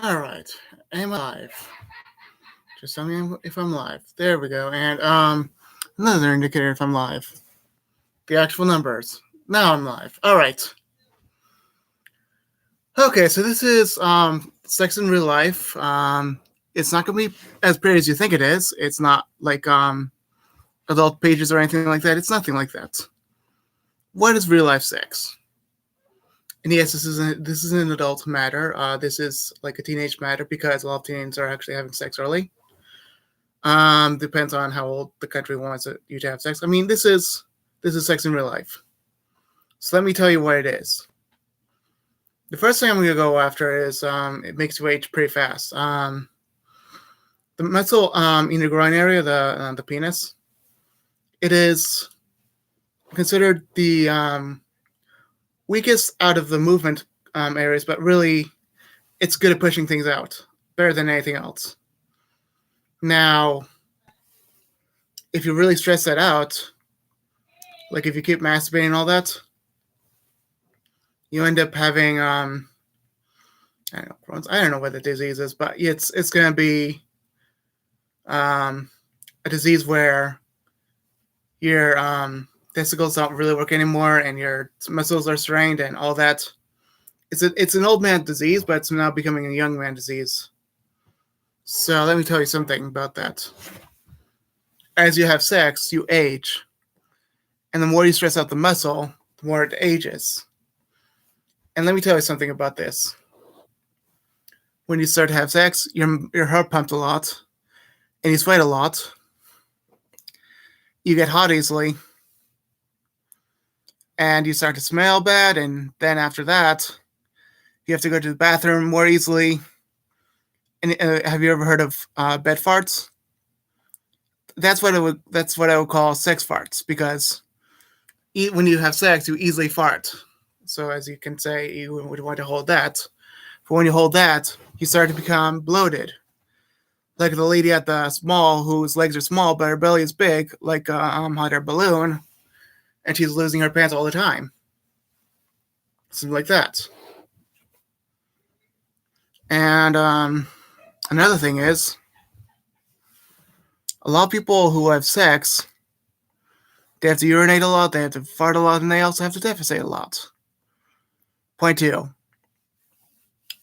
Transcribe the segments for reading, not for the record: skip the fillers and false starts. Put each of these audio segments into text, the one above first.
All right. Am I live? Just tell me if I'm live. There we go. And another indicator if I'm live. The actual numbers. Now I'm live. All right. Okay, so this is sex in real life. It's not gonna be as pretty as you think it is. It's not like adult pages or anything like that. It's nothing like that. What is real life sex? And yes, this is an adult matter. This is like a teenage matter because a lot of teens are actually having sex early. Depends on how old the country wants you to have sex. I mean, this is sex in real life. So let me tell you what it is. The first thing I'm gonna go after is it makes you age pretty fast. The muscle in the groin area, the penis, it is considered the weakest out of the movement areas, but really, it's good at pushing things out better than anything else. Now, if you really stress that out, like if you keep masturbating and all that, you end up having I don't know what the disease is, but it's gonna be a disease where your testicles don't really work anymore and your muscles are strained and all that. It's an old man disease, but it's now becoming a young man disease. So let me tell you something about that. As you have sex, you age, and the more you stress out the muscle, the more it ages. And let me tell you something about this. When you start to have sex, your heart pumps a lot, and you sweat a lot. You get hot easily, and you start to smell bad, and then after that, you have to go to the bathroom more easily. And have you ever heard of bed farts? That's what I would call sex farts because when you have sex, you easily fart. So as you can say, you would want to hold that. But when you hold that, you start to become bloated. Like the lady at the mall whose legs are small but her belly is big, like a hot air balloon, and she's losing her pants all the time. Something like that. And another thing is, a lot of people who have sex, they have to urinate a lot, they have to fart a lot, and they also have to defecate a lot. Point two.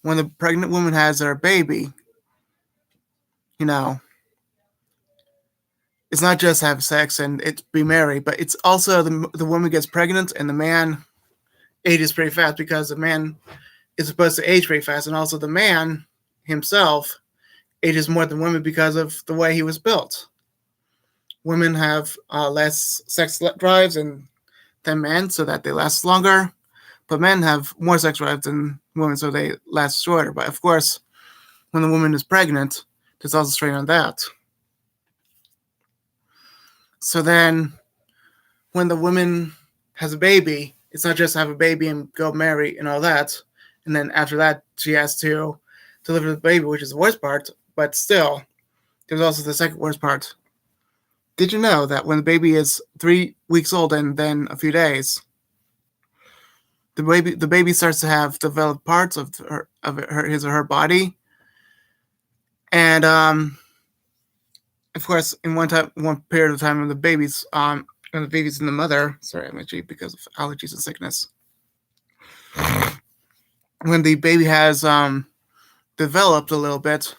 When the pregnant woman has her baby, you know, it's not just have sex and it's be married, but it's also the woman gets pregnant and the man ages pretty fast because the man is supposed to age pretty fast, and also the man himself ages more than women because of the way he was built. Women have less sex drives than men, so that they last longer, but men have more sex drives than women, so they last shorter. But of course, when the woman is pregnant, there's also strain on that. So then, when the woman has a baby, it's not just have a baby and go marry and all that, and then after that she has to deliver the baby, which is the worst part. But still, there's also the second worst part. Did you know that when the baby is 3 weeks old and then a few days, the baby starts to have developed parts of his or her body, and of course, in one period of time when the baby's in the mother. Sorry, I'm itchy because of allergies and sickness. When the baby has developed a little bit,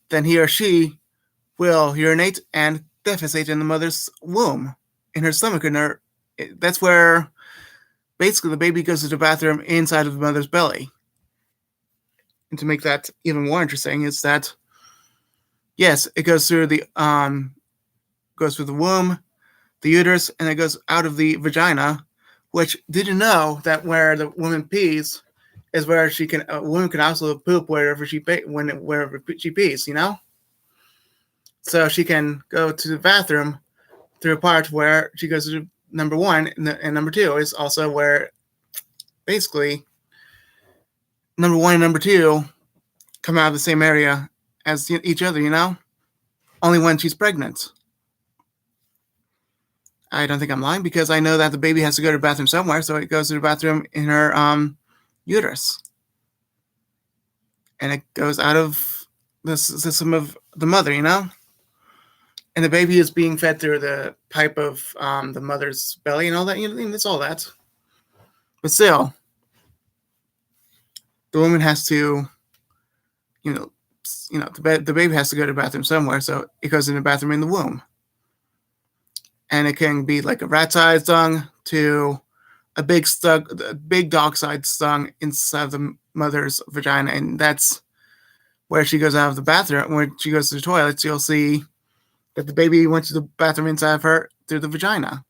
then he or she will urinate and defecate in the mother's womb, in her stomach, that's where basically the baby goes to the bathroom inside of the mother's belly. And to make that even more interesting is that yes, it goes through the womb, the uterus, and it goes out of the vagina. Which, did you know that where the woman pees is where a woman can also poop wherever she pees, you know? So she can go to the bathroom through a part where she goes to number one, and number two is also where basically number one and number two come out of the same area as each other, you know? Only when she's pregnant. I don't think I'm lying because I know that the baby has to go to the bathroom somewhere, so it goes to the bathroom in her uterus. and it goes out of the system of the mother, and the baby is being fed through the pipe of the mother's belly and all that. It's all that. But still, the woman has to, the baby has to go to the bathroom somewhere, so it goes in the bathroom in the womb. And it can be like a rat-sized dung to a big dog-sized dung inside the mother's vagina, and that's where she goes out of the bathroom. When she goes to the toilet, you'll see that the baby went to the bathroom inside of her through the vagina.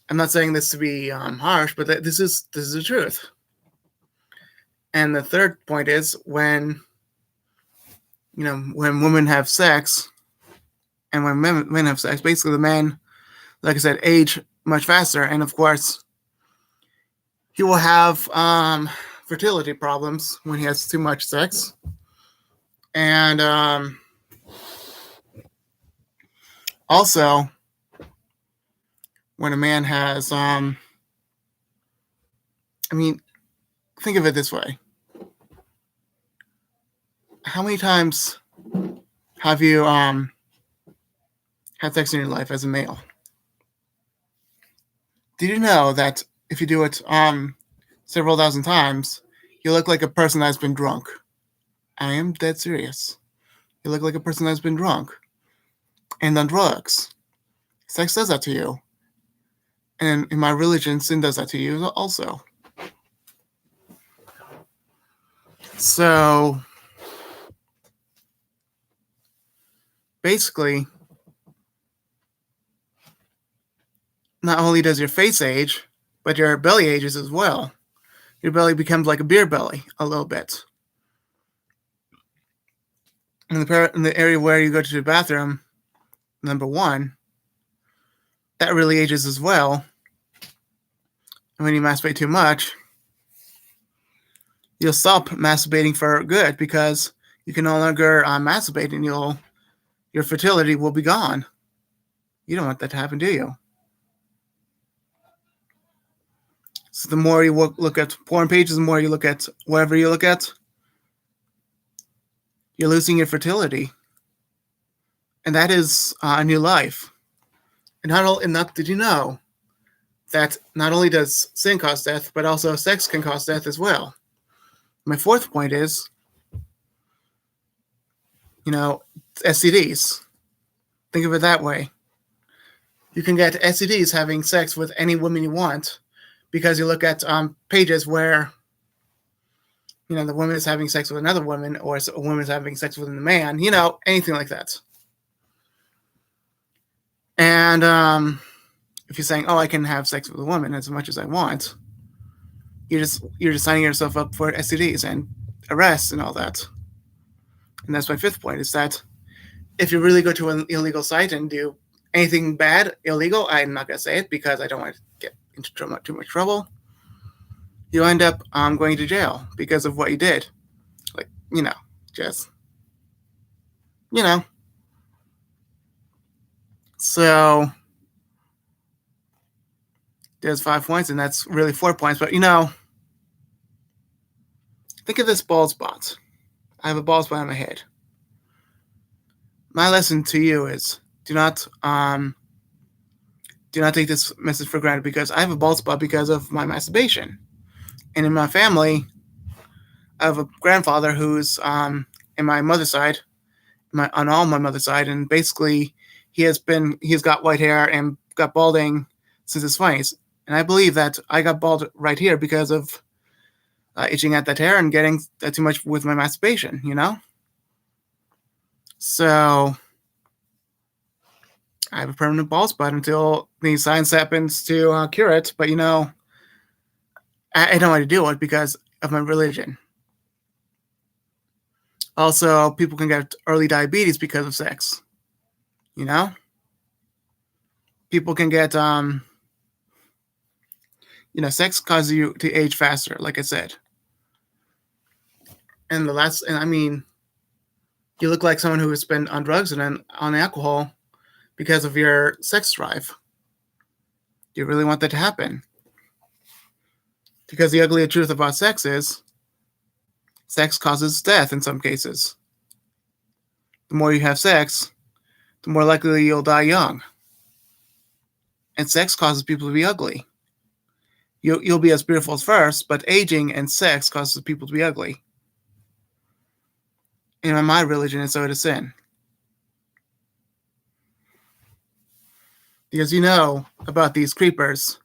I'm not saying this to be harsh, but this is the truth. And the third point is when women have sex, and when men have sex, basically the man, like I said, age much faster, and of course, he will have fertility problems when he has too much sex, and also when a man has, think of it this way: how many times have you had sex in your life as a male? Did you know that if you do it several thousand times, you look like a person that's been drunk? I am dead serious. You look like a person that's been drunk and on drugs. Sex does that to you. And in my religion, sin does that to you also. So, basically, not only does your face age, but your belly ages as well. Your belly becomes like a beer belly a little bit. In the area where you go to the bathroom, number one, that really ages as well. And when you masturbate too much, you'll stop masturbating for good because you can no longer masturbate, and your fertility will be gone. You don't want that to happen, do you? So the more you look at porn pages, the more you look at whatever you look at, you're losing your fertility. And that is a new life. And did you know that not only does sin cause death, but also sex can cause death as well? My fourth point is, STDs. Think of it that way. You can get STDs having sex with any woman you want because you look at pages where, the woman is having sex with another woman, or a woman is having sex with a man, anything like that. And if you're saying, oh, I can have sex with a woman as much as I want, you're just signing yourself up for STDs and arrests and all that. And that's my fifth point, is that if you really go to an illegal site and do anything bad, illegal, I'm not going to say it because I don't want to get into too much trouble, you end up going to jail because of what you did. So there's 5 points, and that's really 4 points. But, think of this bald spot. I have a bald spot on my head. My lesson to you is do not take this message for granted, because I have a bald spot because of my masturbation. And in my family, I have a grandfather who's in my mother's side, on all my mother's side, and basically he's got white hair and got balding since his 20s. And I believe that I got bald right here because of itching at that hair and getting too much with my masturbation, So I have a permanent bald spot until the science happens to cure it. But, I don't want to do it because of my religion. Also, people can get early diabetes because of sex. People can get, sex causes you to age faster, like I said. And you look like someone who has been on drugs and on alcohol because of your sex drive. Do you really want that to happen? Because the ugly truth about sex is Sex causes death in some cases. The more you have sex, the more likely you'll die young. And sex causes people to be ugly. You'll be as beautiful as first, but aging and sex causes people to be ugly. In my religion, it's a sin. Because you know about these creepers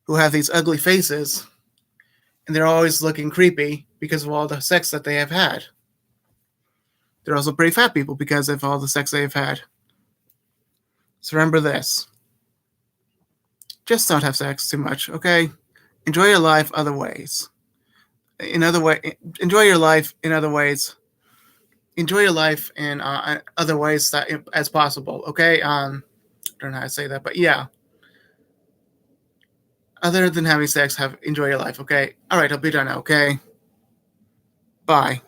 who have these ugly faces, and they're always looking creepy because of all the sex that they have had. They're also pretty fat people because of all the sex they've had. So remember this. Just don't have sex too much, okay? Enjoy your life other ways. Enjoy your life in other ways. Enjoy your life in other ways that as possible, okay? I don't know how to say that, but yeah. Other than having sex, enjoy your life, okay? All right, I'll be done now, okay? Bye.